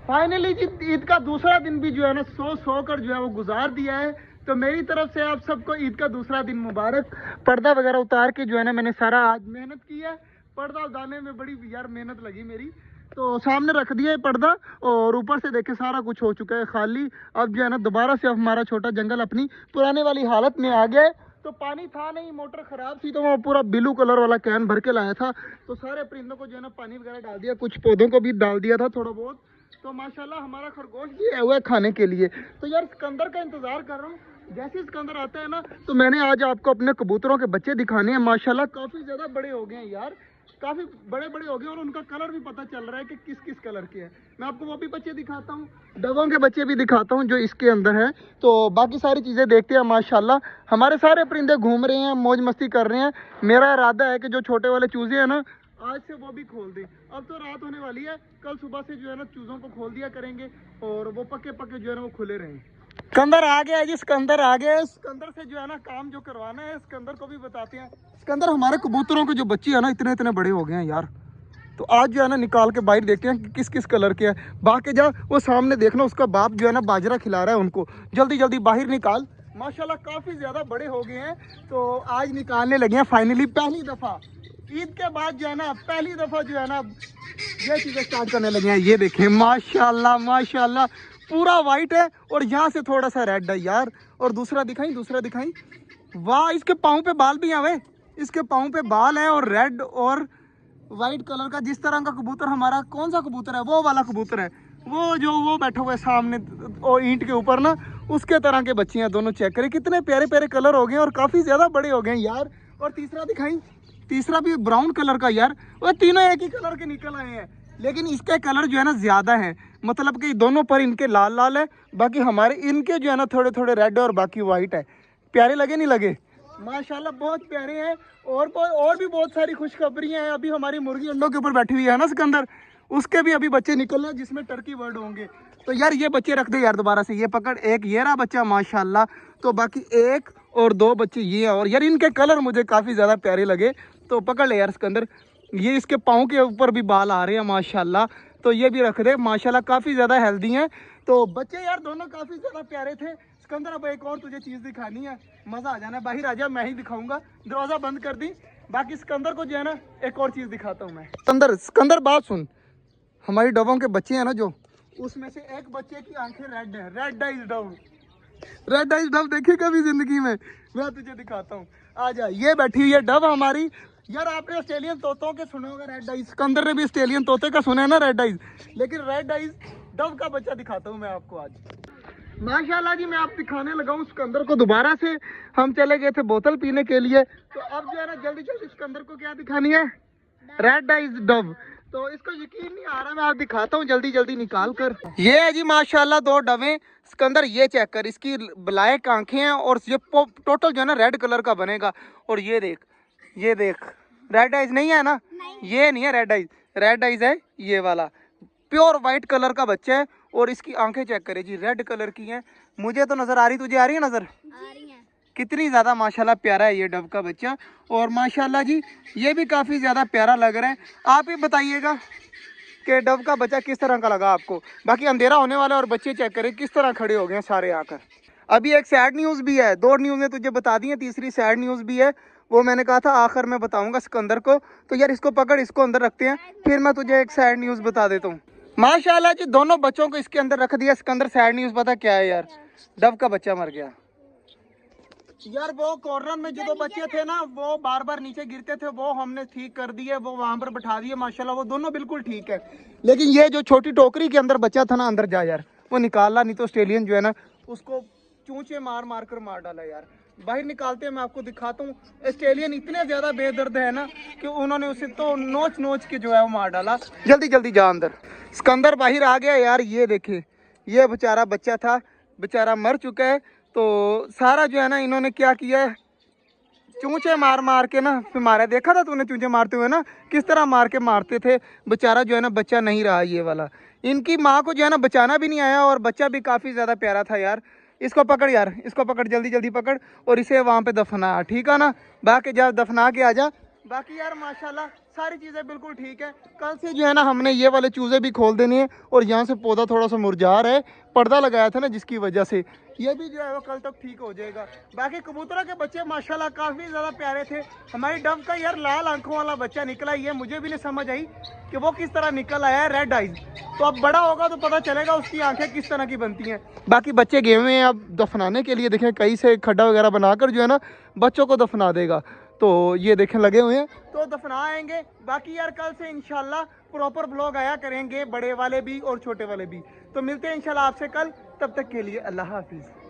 Finally जी ईद का दूसरा दिन भी जो है ना सो कर जो है वो गुजार दिया है। तो मेरी तरफ से आप सबको ईद का दूसरा दिन मुबारक। पर्दा वगैरह उतार के जो है ना मैंने सारा आज मेहनत की है। पर्दा उतारने में बड़ी यार मेहनत लगी मेरी। तो सामने रख दिया है पर्दा और ऊपर से देखे सारा कुछ हो चुका है खाली। अब जो है ना दोबारा से अब हमारा छोटा जंगल अपनी पुराने वाली हालत में आ गया है। तो पानी था नहीं, मोटर खराब थी, तो मैं पूरा ब्लू कलर वाला कैन भर के लाया था। तो सारे परिंदों को जो है ना पानी वगैरह डाल दिया, कुछ पौधों को भी डाल दिया था थोड़ा बहुत। तो माशाल्लाह हमारा खरगोश भी आया हुआ है खाने के लिए। तो यार सिकंदर का इंतजार कर रहा हूँ। जैसे ही सिकंदर आता है ना तो मैंने आज आपको अपने कबूतरों के बच्चे दिखाने हैं। माशाल्लाह काफ़ी ज़्यादा बड़े हो गए हैं यार, काफ़ी बड़े बड़े हो गए और उनका कलर भी पता चल रहा है कि किस किस कलर के हैं। मैं आपको वो भी बच्चे दिखाता हूँ, डगों के बच्चे भी दिखाता हूँ जो इसके अंदर है। तो बाकी सारी चीज़ें देखते हैं। माशाल्लाह हमारे सारे परिंदे घूम रहे हैं, मौज मस्ती कर रहे हैं। मेरा इरादा है कि जो छोटे वाले चूजे हैं ना आज से वो भी खोल दें। अब तो रात होने वाली है, कल सुबह से जो है ना चूजों को खोल दिया करेंगे और वो पक्के पक्के जो है ना वो खुले रहें। सिकंदर आ गया जी, सिकंदर आ गया। सिकंदर से जो है ना काम जो करवाना है सिकंदर को भी बताते हैं। सिकंदर हमारे कबूतरों के जो बच्चे हैं ना इतने इतने बड़े हो गए हैं यार। तो आज जो है ना निकाल के बाहर देखते हैं कि किस किस कलर के हैं। बाकी जा वो सामने देखना, उसका बाप जो है ना बाजरा खिला रहा है उनको। जल्दी जल्दी बाहर निकाल। माशाल्लाह काफ़ी ज़्यादा बड़े हो गए हैं। तो आज निकालने लगे हैं फाइनली पहली दफ़ा ईद के बाद जो है ना पहली दफ़ा जो है ना ये चीज़ें स्टार्ट करने लगे हैं। ये देखें माशाल्लाह माशाल्लाह पूरा वाइट है और यहाँ से थोड़ा सा रेड है यार। और दूसरा दिखाई, दूसरा दिखाई। वाह, इसके पाँव पे बाल भी आवे, इसके पाँव पे बाल है और रेड और वाइट कलर का। जिस तरह का कबूतर हमारा, कौन सा कबूतर है वो वाला कबूतर है, वो जो वो बैठा हुआ है सामने और ईंट के ऊपर ना, उसके तरह के बच्चे हैं दोनों। चेक करें कितने प्यारे प्यारे कलर हो गए और काफ़ी ज़्यादा बड़े हो गए यार। और तीसरा दिखाई, तीसरा भी ब्राउन कलर का यार। वो तीनों एक ही कलर के निकल आए हैं, लेकिन इसके कलर जो है ना ज़्यादा है। मतलब कि दोनों पर इनके लाल लाल है, बाकी हमारे इनके जो है ना थोड़े थोड़े रेड और बाकी वाइट है। प्यारे लगे नहीं लगे? माशाल्लाह बहुत प्यारे हैं। और भी बहुत सारी खुशखबरियां हैं। अभी हमारी मुर्गी अंडों के ऊपर बैठी हुई है ना सिकंदर, उसके भी अभी बच्चे निकल रहे हैं जिसमें टर्की बर्ड होंगे। तो यार ये बच्चे रख दे यार दोबारा से। ये पकड़, एक ये रहा बच्चा माशाल्लाह। तो बाकी एक और दो बच्चे ये, और यार इनके कलर मुझे काफ़ी ज़्यादा प्यारे लगे। तो पकड़ ले यार सिकंदर। ये इसके पाँव के ऊपर भी बाल आ रहे हैं माशाल्लाह। तो ये भी रख दे माशाल्लाह, काफ़ी ज़्यादा हेल्दी हैं। तो बच्चे यार दोनों काफ़ी ज़्यादा प्यारे थे। सिकंदर अब एक और तुझे चीज़ दिखानी है, मज़ा आ जाना है। बाहर आ जा, मैं ही दिखाऊंगा। दरवाज़ा बंद कर दी। बाकी सिकंदर को जो है ना एक और चीज़ दिखाता हूँ मैं। सिकंदर, सिकंदर बात सुन। हमारी डबों के बच्चे हैं ना जो, उसमें से एक बच्चे की आंखें रेड है। Red eyes Dove, red eyes Dove देखे कभी जिंदगी में? मैं तुझे दिखाता हूँ, आ जा। ये बैठी हुई है डव हमारी। यार आपने ऑस्ट्रेलियन तोतों के सुने होगा रेड आइज, सिकंदर ने भी ऑस्ट्रेलियन तोते का सुना है ना रेड आइज, लेकिन रेड आइज डव का बच्चा दिखाता हूँ मैं आपको आज। माशाल्लाह जी मैं आप दिखाने लगा हूँ सिकंदर को। दोबारा से हम चले गए थे बोतल पीने के लिए, तो अब जो है ना जल्दी जल्दी सिकंदर को क्या दिखानी है? Red eyes Dove. तो इसको यकीन नहीं आ रहा, मैं आप दिखाता हूँ जल्दी जल्दी निकाल कर। ये है जी माशाल्लाह दो डवें। सिकंदर ये चेक कर, इसकी ब्लैक आंखें हैं और ये टोटल जो है ना रेड कलर का बनेगा। और ये देख, ये देख, रेड आइज नहीं है ना? ये नहीं है रेड आइज, रेड आइज है ये वाला। प्योर वाइट कलर का बच्चा है और इसकी आंखें चेक करे जी, रेड कलर की हैं। मुझे तो नजर आ रही, तुझे आ रही है नजर? आ रही है। कितनी ज़्यादा माशाल्लाह प्यारा है ये डव का बच्चा। और माशाल्लाह जी ये भी काफ़ी ज़्यादा प्यारा लग रहा है। आप ही बताइएगा कि डव का बच्चा किस तरह का लगा आपको। बाकी अंधेरा होने वाला है और बच्चे चेक करें किस तरह खड़े हो गए हैं सारे आकर। अभी एक सैड न्यूज़ भी है, दो न्यूज़ें तुझे बता दी हैं, तीसरी सैड न्यूज़ भी है, वो मैंने कहा था आखिर में बताऊंगा सिकंदर को। तो यार इसको पकड़, इसको अंदर रखते हैं, फिर मैं तुझे एक सैड न्यूज़ बता देता हूँ। माशाल्लाह जी दोनों बच्चों को इसके अंदर रख दिया। सिकंदर सैड न्यूज़ पता क्या है यार? डव का बच्चा मर गया यार। वो कॉर्नर में जो दो बच्चे थे ना वो बार बार नीचे गिरते थे, वो हमने ठीक कर दिए, वो वहां पर बैठा दिए माशाल्लाह, वो दोनों बिल्कुल ठीक है। लेकिन ये जो छोटी टोकरी के अंदर बच्चा था ना, अंदर जा यार, वो निकालना, नहीं तो ऑस्ट्रेलियन जो है ना उसको चूंचे मार मार कर मार डाला यार। बाहर निकालते हैं, मैं आपको दिखाता हूँ। ऑस्ट्रेलियन इतने ज्यादा बेदर्द है ना कि उन्होंने उसे तो नोच नोच के जो है वो मार डाला। जल्दी जल्दी जा अंदर। सिकंदर बाहर आ गया यार। ये देखे, ये बेचारा बच्चा था, बेचारा मर चुका है। तो सारा जो है ना इन्होंने क्या किया है, चूंचे मार मार के ना फिर मारा। देखा था तूने चूंचे मारते हुए ना, किस तरह मार के मारते थे। बेचारा जो है ना बच्चा नहीं रहा ये वाला। इनकी माँ को जो है ना बचाना भी नहीं आया और बच्चा भी काफ़ी ज़्यादा प्यारा था यार। इसको पकड़ यार, इसको पकड़, जल्दी जल्दी पकड़ और इसे वहाँ पे दफना, ठीक है ना? बाकी जा दफना के आ जा। बाकी यार माशाल्लाह सारी चीज़ें बिल्कुल ठीक है। कल से जो है ना हमने ये वाले चूज़े भी खोल देने हैं और यहाँ से पौधा थोड़ा सा मुरझा रहा है, पर्दा लगाया था ना जिसकी वजह से, ये भी जो है वो कल तक ठीक हो जाएगा। बाकी कबूतरों के बच्चे माशाल्लाह काफ़ी ज़्यादा प्यारे थे। हमारी डव का यार लाल आंखों वाला बच्चा निकला, ये मुझे भी नहीं समझ आई कि वो किस तरह निकल आया है, रेड आइज। तो अब बड़ा होगा तो पता चलेगा उसकी आंखें किस तरह की बनती हैं। बाकी बच्चे गए हुए हैं अब दफनाने के लिए, देखें कहीं से खड्डा वगैरह बनाकर जो है ना बच्चों को दफना देगा। तो ये देखें लगे हुए हैं तो दफना आएंगे। बाकी यार कल से इंशाल्लाह प्रॉपर ब्लॉग आया करेंगे, बड़े वाले भी और छोटे वाले भी। तो मिलते हैं इंशाल्लाह आपसे कल, तब तक के लिए अल्लाह हाफिज़।